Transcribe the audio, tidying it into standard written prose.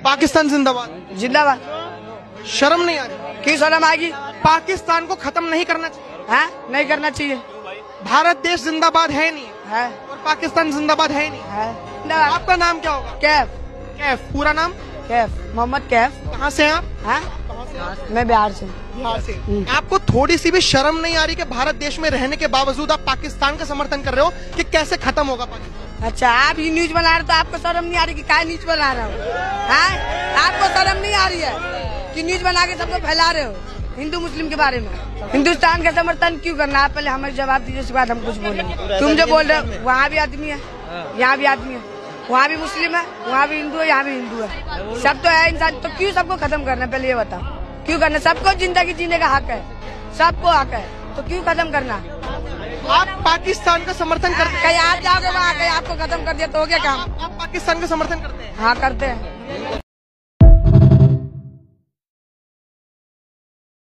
पाकिस्तान जिंदाबाद। जिंदाबाद। शर्म नहीं आ रही? क्यों शर्म आएगी? पाकिस्तान को खत्म नहीं करना चाहिए? हाँ, नहीं करना चाहिए। भारत देश जिंदाबाद है नहीं है और पाकिस्तान जिंदाबाद है नहीं है। आपका नाम क्या होगा? कैफ। कैफ, पूरा नाम? कैफ, मोहम्मद कैफ। कहाँ से हैं आप? हाँ, मैं बिहार से। बिहार से। आपको थोड़ी सी भी शर्म नहीं आ रही कि भारत देश में रहने के बावजूद आप पाकिस्तान का समर्थन कर रहे हो कि कैसे खत्म होगा पाकिस्तान? अच्छा, आप ये न्यूज बना रहे तो आपको शर्म नहीं आ रही कि क्या न्यूज बना रहा हो? हाँ, आपको शर्म नहीं आ रही है कि न्यूज बना के सबको फैला रहे हो हिंदू मुस्लिम के बारे में? हिंदुस्तान का समर्थन क्यों करना? आप पहले हमें जवाब दीजिए, उसके बाद हम कुछ बोले। तुम जो बोल रहे हो, वहाँ भी आदमी है, यहाँ भी आदमी है, वहाँ भी मुस्लिम है, वहाँ भी हिंदू है, यहाँ भी हिंदू है, सब तो है इंसान। तो क्यों सबको खत्म करना? पहले ये बताओ, क्यों करना? सबको जिंदगी जीने का हक है, सबको हक है, तो क्यों खत्म करना? आप पाकिस्तान का समर्थन करते हैं? कहीं आप जाओगे वहाँ, कहीं आपको खत्म कर दिया तो हो गया काम? आप पाकिस्तान का समर्थन करते हैं? हाँ, करते हैं।